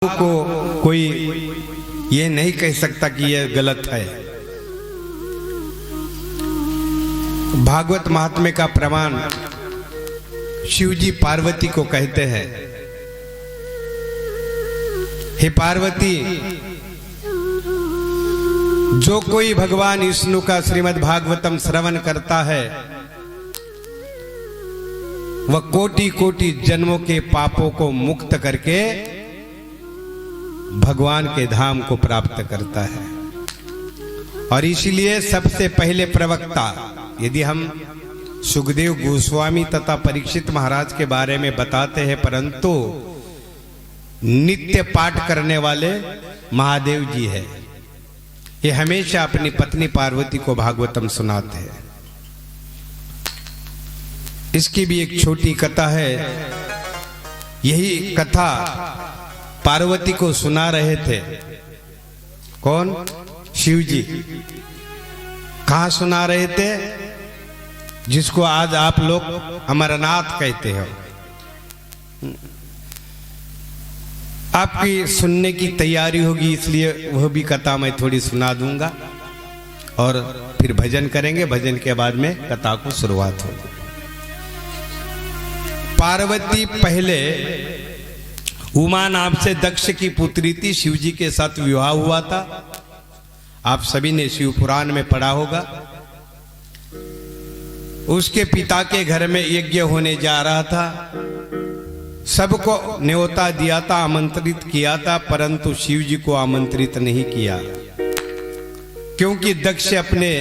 को कोई ये नहीं कह सकता कि यह गलत है। भागवत महात्म्य का प्रमाण शिव जी पार्वती को कहते हैं, हे पार्वती, जो कोई भगवान विष्णु का श्रीमद् भागवतम श्रवण करता है वह कोटि कोटि जन्मों के पापों को मुक्त करके भगवान के धाम को प्राप्त करता है। और इसीलिए सबसे पहले प्रवक्ता, यदि हम सुखदेव गोस्वामी तथा परीक्षित महाराज के बारे में बताते हैं, परंतु नित्य पाठ करने वाले महादेव जी है। ये हमेशा अपनी पत्नी पार्वती को भागवतम सुनाते हैं। इसकी भी एक छोटी कथा है। यही कथा पार्वती को सुना रहे थे कौन? शिव जी। कहां सुना रहे थे? जिसको आज आप लोग अमरनाथ कहते हो। आपकी सुनने की तैयारी होगी, इसलिए वह भी कथा मैं थोड़ी सुना दूंगा और फिर भजन करेंगे। भजन के बाद में कथा को शुरुआत होगी। पार्वती पहले उमा नाम से दक्ष की पुत्री थी। शिव जी के साथ विवाह हुआ था। आप सभी ने शिव पुराण में पढ़ा होगा। उसके पिता के घर में यज्ञ होने जा रहा था। सबको न्योता दिया था, आमंत्रित किया था, परंतु शिव जी को आमंत्रित नहीं किया, क्योंकि दक्ष अपने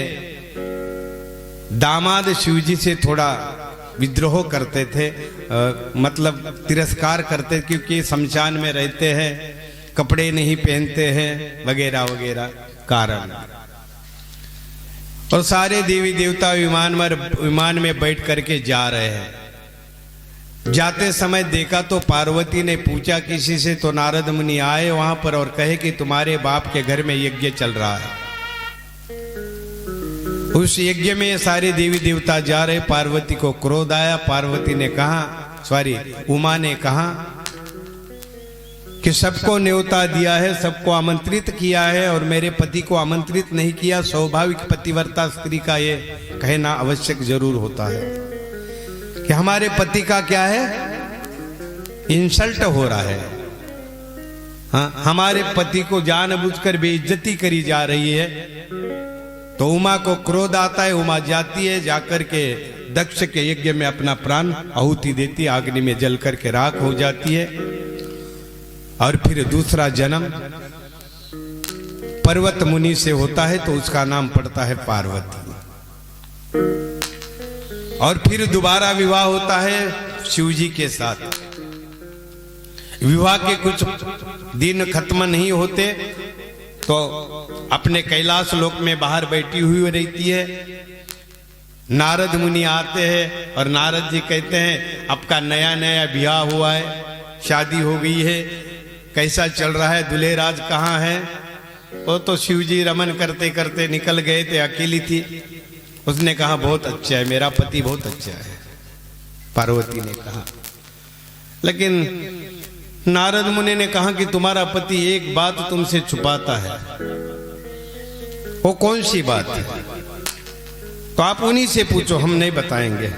दामाद शिव जी से थोड़ा विद्रोह करते थे, मतलब तिरस्कार करते, क्योंकि शमशान में रहते हैं, कपड़े नहीं पहनते हैं, वगैरह वगैरह कारण। और सारे देवी देवता विमान में बैठ करके जा रहे हैं। जाते समय देखा तो पार्वती ने पूछा किसी से, तो नारद मुनि आए वहां पर और कहे कि तुम्हारे बाप के घर में यज्ञ चल रहा है। उस यज्ञ में सारे देवी देवता जा रहे। पार्वती को क्रोध आया। पार्वती ने कहा, उमा ने कहा कि सबको न्योता दिया है, सबको आमंत्रित किया है और मेरे पति को आमंत्रित नहीं किया। स्वाभाविक पतिव्रता स्त्री का ये कहना आवश्यक जरूर होता है कि हमारे पति का क्या है, इंसल्ट हो रहा है। हाँ, हमारे पति को जानबूझकर बेइज्जती करी जा रही है। तो उमा को क्रोध आता है। उमा जाती है, जाकर के दक्ष के यज्ञ में अपना प्राण आहुति देती है, अग्नि में जल करके राख हो जाती है। और फिर दूसरा जन्म पर्वत मुनि से होता है, तो उसका नाम पड़ता है पार्वती। और फिर दोबारा विवाह होता है शिव जी के साथ। विवाह के कुछ दिन खत्म नहीं होते तो अपने कैलाश लोक में बाहर बैठी हुई रहती है। नारद मुनि आते हैं और नारद जी कहते हैं, आपका नया नया ब्याह हुआ है, शादी हो गई है, कैसा चल रहा है, दूल्हे राज कहाँ है? वो तो शिव जी रमन करते करते निकल गए थे, अकेली थी। उसने कहा बहुत अच्छा है, मेरा पति बहुत अच्छा है, पार्वती ने कहा। लेकिन नारद मुनि ने कहा कि तुम्हारा पति एक बात तुमसे छुपाता है। वो कौन सी बात है? तो आप उन्हीं से पूछो, हम नहीं बताएंगे।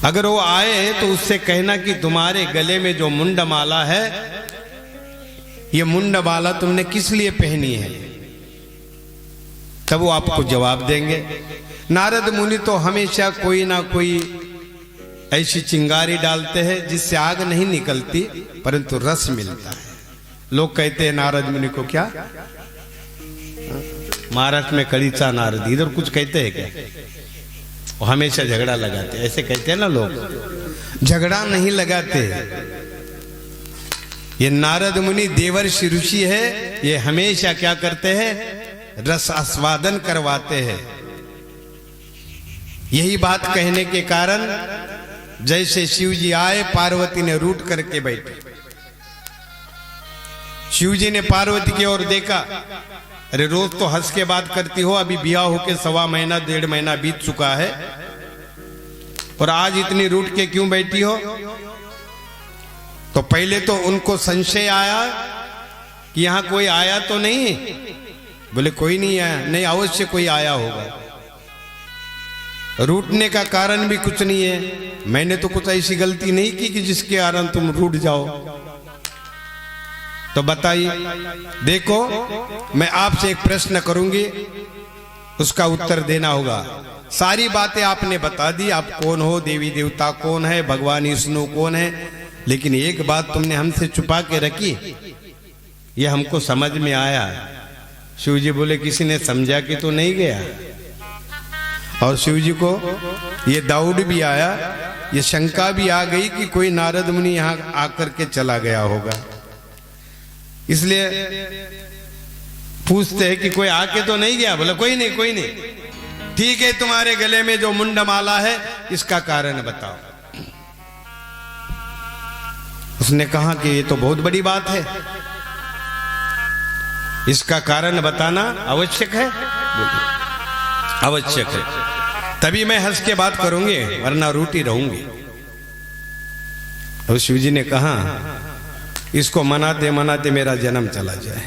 अगर वो आए तो उससे कहना कि तुम्हारे गले में जो मुंड माला है, ये मुंड माला तुमने किस लिए पहनी है? तब वो आपको जवाब देंगे। नारद मुनि तो हमेशा कोई ना कोई ऐसी चिंगारी डालते हैं जिससे आग नहीं निकलती परंतु रस मिलता है। लोग कहते हैं नारद मुनि को क्या, महाराष्ट्र में कड़ीचा नारद, इधर कुछ कहते हैं क्या? वो हमेशा झगड़ा लगाते, ऐसे कहते हैं ना लोग। झगड़ा नहीं लगाते। ये नारद मुनि देवर्षि ऋषि है, ये हमेशा क्या करते हैं, रस आस्वादन करवाते हैं। यही बात कहने के कारण जैसे शिव जी आए, पार्वती ने रूठ करके बैठी। शिव जी ने पार्वती की ओर देखा, अरे रोज तो हंस के बात करती हो, अभी ब्याह होके 1.25 महीना 1.5 महीना बीत चुका है और आज इतनी रूठ के क्यों बैठी हो? तो पहले तो उनको संशय आया कि यहां कोई आया तो नहीं। बोले कोई नहीं आया। नहीं, अवश्य कोई आया होगा। रूठने का कारण भी कुछ नहीं है। मैंने तो कुछ ऐसी गलती नहीं की कि जिसके कारण तुम रूठ जाओ। तो बताइए, देखो मैं आपसे एक प्रश्न करूंगी, उसका उत्तर देना होगा। सारी बातें आपने बता दी, आप कौन हो, देवी देवता कौन है, भगवान विष्णु कौन है, लेकिन एक बात तुमने हमसे छुपा के रखी, ये हमको समझ में आया। शिव जी बोले किसी ने समझा कि तो नहीं गया। और शिव जी को ये डाउट भी आया, ये शंका भी आ गई कि कोई नारद मुनि यहां आकर के चला गया होगा। इसलिए पूछते हैं कि कोई आके तो नहीं गया। बोला कोई नहीं, कोई नहीं। ठीक है, तुम्हारे गले में जो मुंडमाला है इसका कारण बताओ। उसने कहा कि ये तो बहुत बड़ी बात है, इसका कारण बताना आवश्यक है। आवश्यक है, तभी मैं हंस के बात करूंगी, वरना रूठी रहूंगी। और शिव जी ने कहा इसको मनाते मनाते मेरा जन्म चला जाए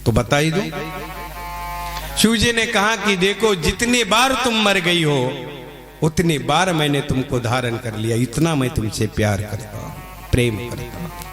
तो बता ही दो। शिव जी ने कहा कि देखो, जितनी बार तुम मर गई हो उतनी बार मैंने तुमको धारण कर लिया। इतना मैं तुमसे प्यार करता हूं, प्रेम करता हूं।